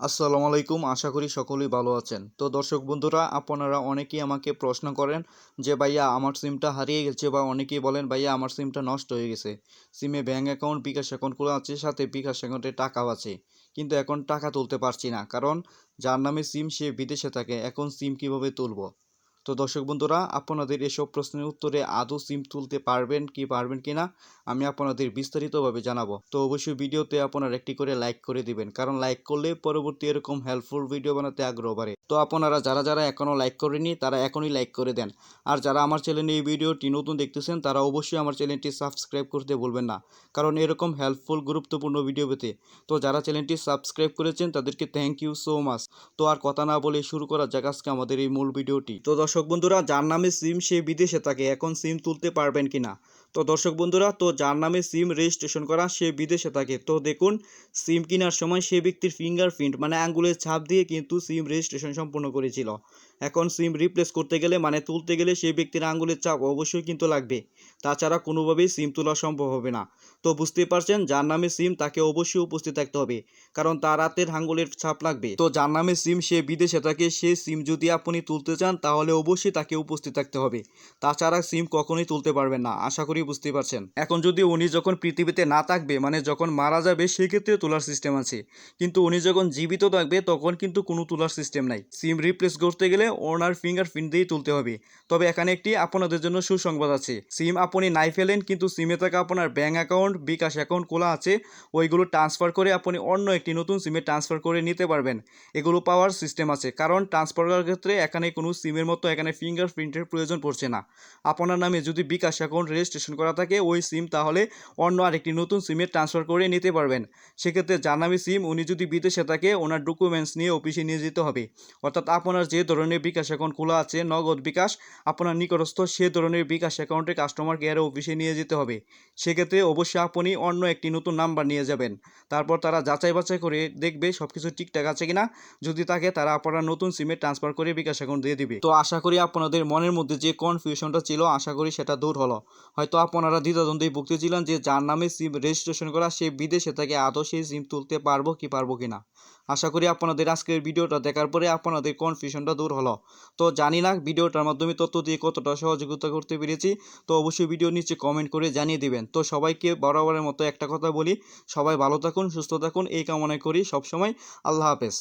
আসসালামু আলাইকুম। আশা করি সকলেই ভালো আছেন। তো দর্শক বন্ধুরা, আপনারা অনেকেই আমাকে প্রশ্ন করেন যে ভাইয়া আমার সিমটা হারিয়ে গেছে, বা অনেকেই বলেন ভাইয়া আমার সিমটা নষ্ট হয়ে গেছে। সিমে ব্যাঙ্ক অ্যাকাউন্ট, বিকাশ অ্যাকাউন্ট খোলা আছে, সাথে বিকাশ অ্যাকাউন্টে টাকাও আছে, কিন্তু এখন টাকা তুলতে পারছি না, কারণ যার নামে সিম সে বিদেশে থাকে। এখন সিম কিভাবে তুলবো? তো দর্শক বন্ধুরা, আপনাদের এসব প্রশ্নের উত্তরে আদৌ সিম তুলতে পারবেন কি না আমি আপনাদের বিস্তারিতভাবে জানাবো। তো অবশ্যই ভিডিওতে আপনারা একটি করে লাইক করে দিবেন, কারণ লাইক করলে পরবর্তী এরকম হেল্পফুল ভিডিও বানাতে আগ্রহ বাড়ে। তো আপনারা যারা এখনও লাইক করেনি তারা এখনই লাইক করে দেন। আর যারা আমার চ্যানেলে এই ভিডিওটি নতুন দেখতেছেন তারা অবশ্যই আমার চ্যানেলটি সাবস্ক্রাইব করতে ভুলবেন না, কারণ এরকম হেল্পফুল গুরুত্বপূর্ণ ভিডিও পেতে। তো যারা চ্যানেলটি সাবস্ক্রাইব করেছেন তাদেরকে থ্যাংক ইউ সো মাচ। তো আর কথা না বলে শুরু করা যাক আজকে আমাদের এই মূল ভিডিওটি। তো দর্শক বন্ধুরা, যার নামে সিম সে বিদেশে থাকে, এখন সিম তুলতে পারবেন কিনা? তো দর্শক বন্ধুরা, তো যার নামে সিম রেজিস্ট্রেশন করা সে বিদেশে থাকে, তো দেখুন সিম কেনার সময় সে ব্যক্তির ফিঙ্গারপ্রিন্ট মানে আঙ্গুলের ছাপ দিয়ে কিন্তু সিম রেজিস্ট্রেশন সম্পূর্ণ করেছিল। এখন সিম রিপ্লেস করতে গেলে মানে তুলতে গেলে সেই ব্যক্তির আঙ্গুলের ছাপ অবশ্যই কিন্তু লাগবে, তাছাড়া কোনোভাবেই সিম তোলা সম্ভব হবে না। তো বুঝতেই পারছেন, যার নামে সিম তাকে অবশ্যই উপস্থিত থাকতে হবে, কারণ তার হাতের আঙ্গুলের ছাপ লাগবে। তো যার নামে সিম সে বিদেশে থাকে, সে সিম যদি আপনি তুলতে চান তাহলে অবশ্যই তাকে উপস্থিত থাকতে হবে, তাছাড়া সিম কখনোই তুলতে পারবেন না। আশা করি বুঝতে পারছেন। এখন যদি উনি যখন পৃথিবীতে না থাকবে মানে যখন মারা যাবে সেক্ষেত্রে তোলার সিস্টেম আছে, কিন্তু উনি যখন জীবিত থাকবে তখন কিন্তু কোনো তোলার সিস্টেম নাই। সিম রিপ্লেস করতে গেলে ওনার ফিঙ্গারপ্রিন্ট দিয়েই তুলতে হবে। তবে এখানে একটি আপনাদের জন্য সুসংবাদ আছে, সিম আপনি নাই ফেলেন কিন্তু সিমে থাকা আপনার ব্যাঙ্ক অ্যাকাউন্ট, বিকাশ অ্যাকাউন্ট খোলা আছে, ওইগুলো ট্রান্সফার করে আপনি অন্য একটি নতুন সিমে ট্রান্সফার করে নিতে পারবেন। এগুলো পাওয়ার সিস্টেম আছে, কারণ ট্রান্সফার করার ক্ষেত্রে এখানে কোনো সিমের মতো এখানে ফিঙ্গারপ্রিন্টের প্রয়োজন পড়ছে না। আপনার নামে যদি বিকাশ অ্যাকাউন্ট রেজিস্ট্রেশন করা থাকে ওই সিম, তাহলে অন্য আরেকটি নতুন সিমে ট্রান্সফার করে নিতে পারবেন। সেক্ষেত্রে যার নামে সিম উনি যদি বিদেশে থাকে ওনার ডকুমেন্টস নিয়ে অফিসে নিয়ে যেতে হবে, অর্থাৎ আপনার যে ধরনের বিকাশ অ্যাকাউন্ট খোলা আছে নগদ বিকাশ আপনার নিকটস্থ সে ধরনের বিকাশ অ্যাকাউন্টে কাস্টমার কেয়ারে অফিসে নিয়ে যেতে হবে। সেক্ষেত্রে অবশ্যই আপনি অন্য একটি নতুন নাম্বার নিয়ে যাবেন, তারপর তারা যাচাই বাছাই করে দেখবে সব কিছু ঠিকঠাক আছে কিনা। যদি থাকে তারা আপনারা নতুন সিমে ট্রান্সফার করে বিকাশ অ্যাকাউন্ট দিয়ে দিবে। তো আশা করি আপনাদের মনের মধ্যে যে কনফিউশনটা ছিল আশা করি সেটা দূর হলো। হয়তো আপনারা দ্বিধাদ্বন্দ্বে ভুগতেছিলেন যে যার নামে সিম রেজিস্ট্রেশন করা সে বিদেশে থেকে আদৌ সেই সিম তুলতে পারবো কি না। আশা করি আপনাদের আজকের ভিডিওটা দেখার পরে আপনাদের কনফিউশনটা দূর হলো। তো জানি না ভিডিওটার মাধ্যমে তথ্য দিয়ে কতটা সহযোগিতা করতে পেরেছি, তো অবশ্যই ভিডিও নিচে কমেন্ট করে জানিয়ে দিবেন। তো সবাইকে বরাবরের মতো একটা কথা বলি, সবাই ভালো থাকুন, সুস্থ থাকুন এই কামনা করি সবসময়। আল্লাহ হাফেজ।